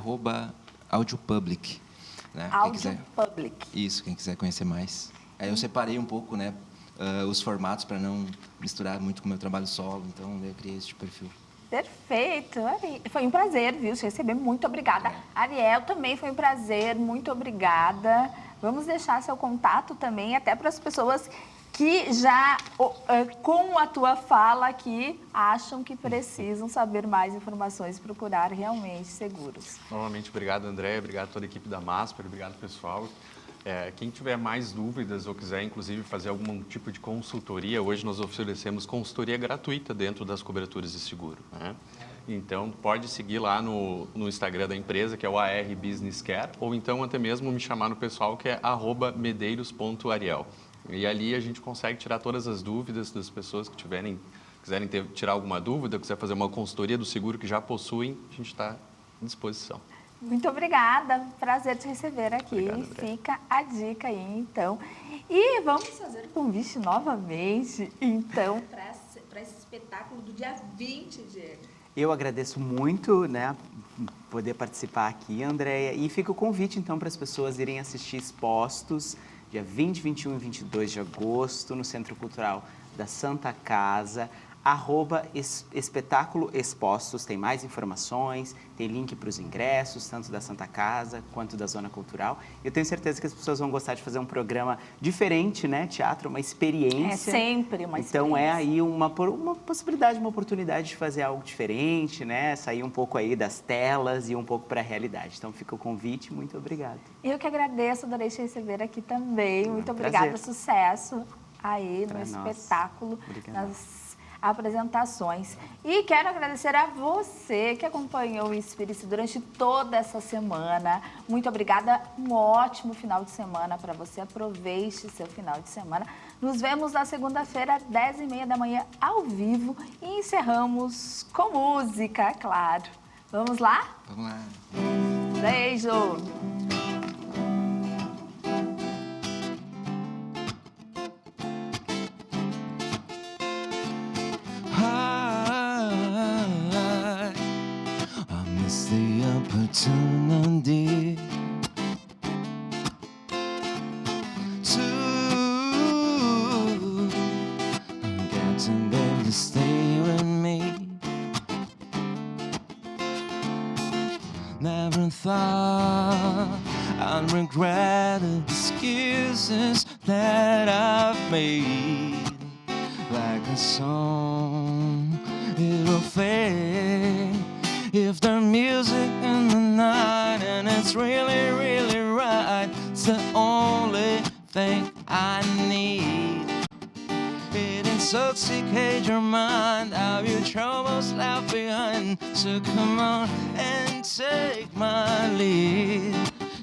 @AudioPublic. Né? AudioPublic. Isso, quem quiser conhecer mais. Aí eu separei um pouco, né, os formatos para não misturar muito com o meu trabalho solo, então eu criei esse perfil. Perfeito. Foi um prazer, viu, te receber. Muito obrigada. Ariel, também foi um prazer. Muito obrigada. Vamos deixar seu contato também, até para as pessoas que já, com a tua fala aqui, acham que precisam saber mais informações e procurar realmente seguros. Novamente, obrigado, André. Obrigado a toda a equipe da Masper. Obrigado, pessoal. Quem tiver mais dúvidas ou quiser, inclusive, fazer algum tipo de consultoria, hoje nós oferecemos consultoria gratuita dentro das coberturas de seguro, né? Então, pode seguir lá no Instagram da empresa, que é o AR Business Care, ou então até mesmo me chamar no pessoal, que é @medeiros.ariel. E ali a gente consegue tirar todas as dúvidas das pessoas que quiserem tirar alguma dúvida, quiser fazer uma consultoria do seguro que já possuem, a gente está à disposição. Muito obrigada, prazer te receber aqui. Obrigado, André. Fica a dica aí, então. E vamos fazer o convite novamente, então, para esse espetáculo do dia 20, Diego. Eu agradeço muito, né, poder participar aqui, Andréia, e fica o convite, então, para as pessoas irem assistir Expostos, dia 20, 21 e 22 de agosto, no Centro Cultural da Santa Casa, @Espetáculo Expostos, tem mais informações, tem link para os ingressos, tanto da Santa Casa quanto da Zona Cultural. Eu tenho certeza que as pessoas vão gostar de fazer um programa diferente, né? Teatro, uma experiência. É sempre uma experiência. Então é aí uma possibilidade, uma oportunidade de fazer algo diferente, né? Sair um pouco aí das telas e um pouco para a realidade. Então fica o convite, muito obrigado. Eu que agradeço, adorei te receber aqui também. Muito obrigada, sucesso aí no espetáculo, nas apresentações. E quero agradecer a você que acompanhou o Inspire-se durante toda essa semana. Muito obrigada, um ótimo final de semana para você. Aproveite seu final de semana. Nos vemos na segunda-feira, 10h30 da manhã, ao vivo. E encerramos com música, é claro. Vamos lá? Vamos lá. Beijo! The opportunity to get to baby to stay with me. Never thought I'd regret the excuses that I've made. Like a song, it'll fade if the the music in the night and it's really, really right. It's the only thing I need. It intoxicates your mind, all your troubles left behind. So come on and take my lead.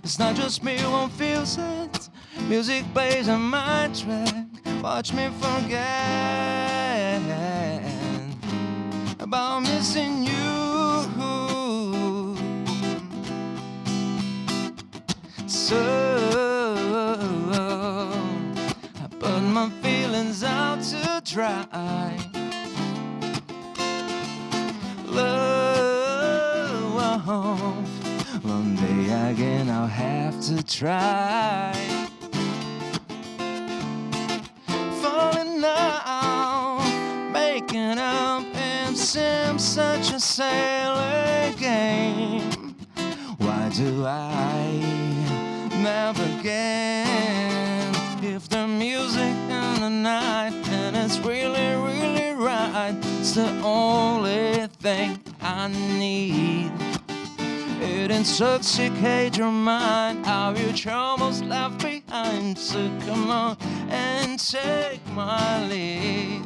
It's not just me who won't feel it. Music plays on my track. Watch me forget about missing you. So I put my feelings out to dry. Love, one day again I'll have to try. Falling now, making up, it seems such a sailor game. Why do I never get? If the music in the night and it's really, really right, it's the only thing I need. It intoxicates your mind, all your troubles left behind. So come on and take my lead.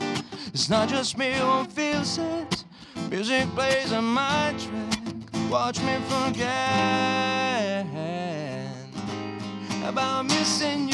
It's not just me who feels it. Music plays on my track. Watch me forget about missing you.